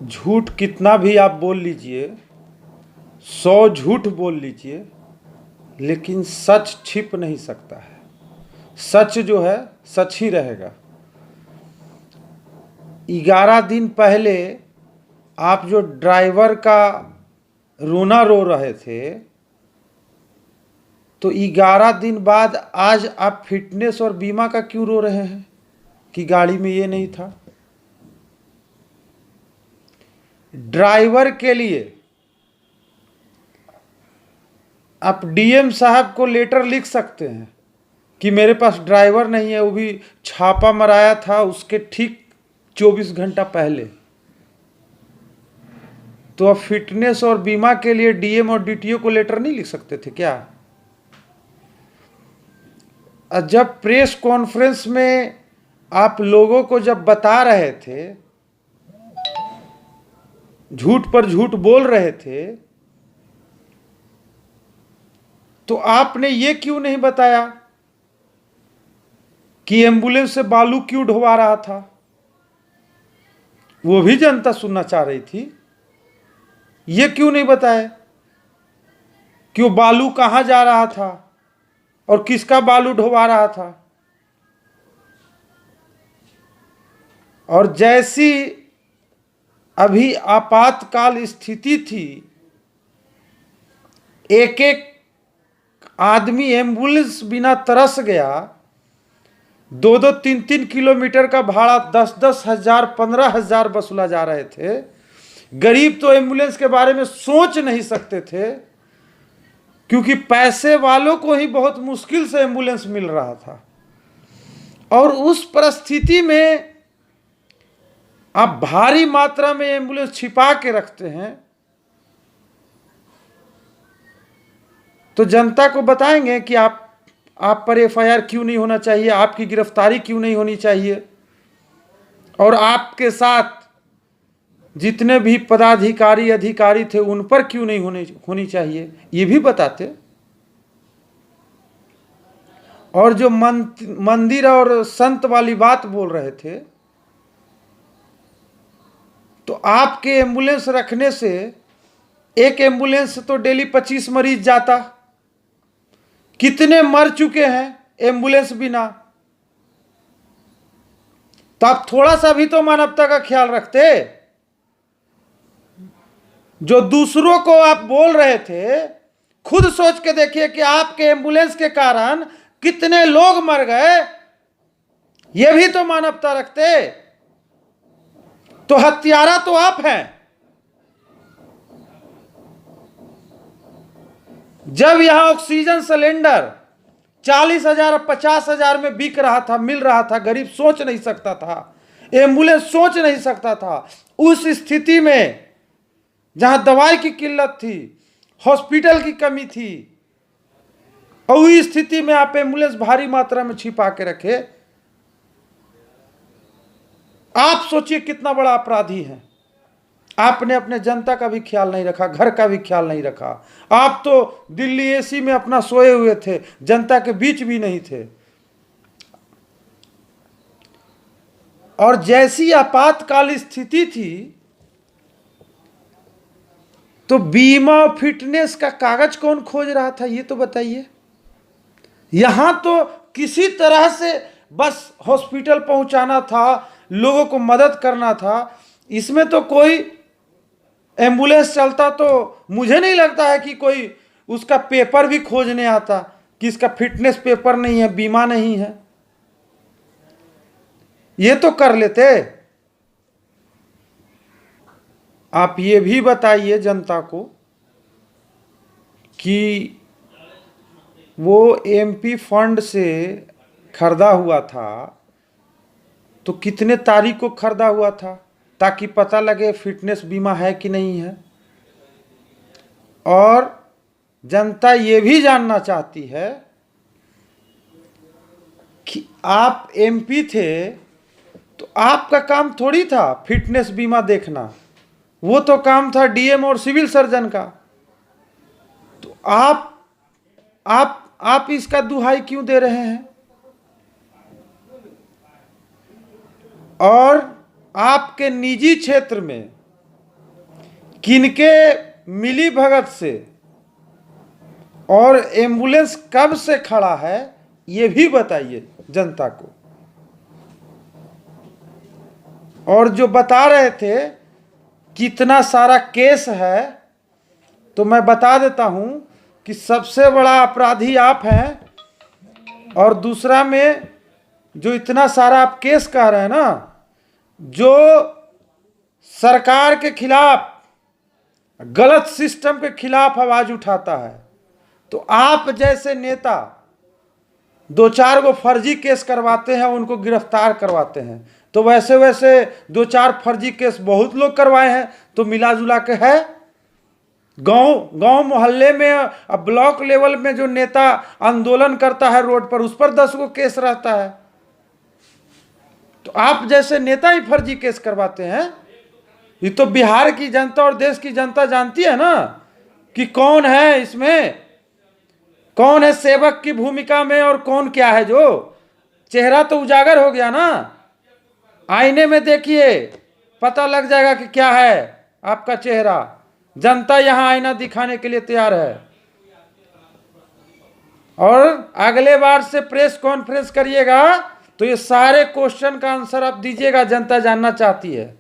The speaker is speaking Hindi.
झूठ कितना भी आप बोल लीजिए, 100 झूठ बोल लीजिए, लेकिन सच छिप नहीं सकता है। सच जो है सच ही रहेगा। 11 दिन पहले आप जो ड्राइवर का रोना रो रहे थे, तो 11 दिन बाद आज आप फिटनेस और बीमा का क्यों रो रहे हैं कि गाड़ी में ये नहीं था। ड्राइवर के लिए आप डीएम साहब को लेटर लिख सकते हैं कि मेरे पास ड्राइवर नहीं है, वो भी छापा मराया था उसके ठीक 24 घंटा पहले। तो आप फिटनेस और बीमा के लिए डीएम और डीटीओ को लेटर नहीं लिख सकते थे क्या? जब प्रेस कॉन्फ्रेंस में आप लोगों को जब बता रहे थे, झूठ पर झूठ बोल रहे थे, तो आपने ये क्यों नहीं बताया कि एम्बुलेंस से बालू क्यों ढोवा रहा था? वो भी जनता सुनना चाह रही थी। ये क्यों नहीं बताया कि वो बालू कहां जा रहा था और किसका बालू ढोवा रहा था? और जैसी अभी आपातकाल स्थिति थी, एक एक आदमी एम्बुलेंस बिना तरस गया। 2-2, 3-3 किलोमीटर का भाड़ा 10-10 हजार, 15 हजार वसूला जा रहे थे। गरीब तो एम्बुलेंस के बारे में सोच नहीं सकते थे, क्योंकि पैसे वालों को ही बहुत मुश्किल से एम्बुलेंस मिल रहा था। और उस परिस्थिति में आप भारी मात्रा में एम्बुलेंस छिपा के रखते हैं, तो जनता को बताएंगे कि आप पर एफआईआर क्यों नहीं होना चाहिए, आपकी गिरफ्तारी क्यों नहीं होनी चाहिए, और आपके साथ जितने भी पदाधिकारी अधिकारी थे उन पर क्यों नहीं होनी चाहिए, ये भी बताते। और जो मंदिर और संत वाली बात बोल रहे थे, तो आपके एम्बुलेंस रखने से एक एम्बुलेंस से तो डेली 25 मरीज जाता। कितने मर चुके हैं एम्बुलेंस बिना? तो आप थोड़ा सा भी तो मानवता का ख्याल रखते। जो दूसरों को आप बोल रहे थे, खुद सोच के देखिए कि आपके एम्बुलेंस के कारण कितने लोग मर गए, ये भी तो मानवता रखते। तो हत्यारा तो आप हैं। जब यहां ऑक्सीजन सिलेंडर 40,000 50,000 में बिक रहा था, मिल रहा था, गरीब सोच नहीं सकता था, एम्बुलेंस सोच नहीं सकता था। उस स्थिति में जहां दवाई की किल्लत थी, हॉस्पिटल की कमी थी, और उस स्थिति में आप एम्बुलेंस भारी मात्रा में छिपा के रखे। आप सोचिए कितना बड़ा अपराधी है। आपने अपने जनता का भी ख्याल नहीं रखा, घर का भी ख्याल नहीं रखा। आप तो दिल्ली एसी में अपना सोए हुए थे, जनता के बीच भी नहीं थे। और जैसी आपातकाल स्थिति थी, तो बीमा फिटनेस का कागज कौन खोज रहा था, ये तो बताइए। यहां तो किसी तरह से बस हॉस्पिटल पहुंचाना था, लोगों को मदद करना था। इसमें तो कोई एम्बुलेंस चलता तो मुझे नहीं लगता है कि कोई उसका पेपर भी खोजने आता कि इसका फिटनेस पेपर नहीं है, बीमा नहीं है। ये तो कर लेते। आप ये भी बताइए जनता को कि वो एमपी फंड से खरीदा हुआ था, तो कितने तारीख को खरीदा हुआ था, ताकि पता लगे फिटनेस बीमा है कि नहीं है। और जनता ये भी जानना चाहती है कि आप एमपी थे, तो आपका काम थोड़ी था फिटनेस बीमा देखना, वो तो काम था डीएम और सिविल सर्जन का। तो आप इसका दुहाई क्यों दे रहे हैं? और आपके निजी क्षेत्र में किनके मिली भगत से और एम्बुलेंस कब से खड़ा है ये भी बताइए जनता को। और जो बता रहे थे कितना सारा केस है, तो मैं बता देता हूं कि सबसे बड़ा अपराधी आप हैं, और दूसरा में जो इतना सारा आप केस कह रहे हैं ना, जो सरकार के खिलाफ, गलत सिस्टम के खिलाफ आवाज उठाता है, तो आप जैसे नेता 2-4 गो फर्जी केस करवाते हैं, उनको गिरफ्तार करवाते हैं। तो वैसे वैसे 2-4 फर्जी केस बहुत लोग करवाए हैं, तो मिला जुला के है। गांव मोहल्ले में, अब ब्लॉक लेवल में जो नेता आंदोलन करता है रोड पर, उस पर 10 गो केस रहता है। तो आप जैसे नेता ही फर्जी केस करवाते हैं। ये तो बिहार की जनता और देश की जनता जानती है ना कि कौन है इसमें, कौन है सेवक की भूमिका में और कौन क्या है। जो चेहरा तो उजागर हो गया ना, आईने में देखिए पता लग जाएगा कि क्या है आपका चेहरा। जनता यहां आईना दिखाने के लिए तैयार है। और अगले बार से प्रेस कॉन्फ्रेंस करिएगा तो ये सारे क्वेश्चन का आंसर आप दीजिएगा, जनता जानना चाहती है।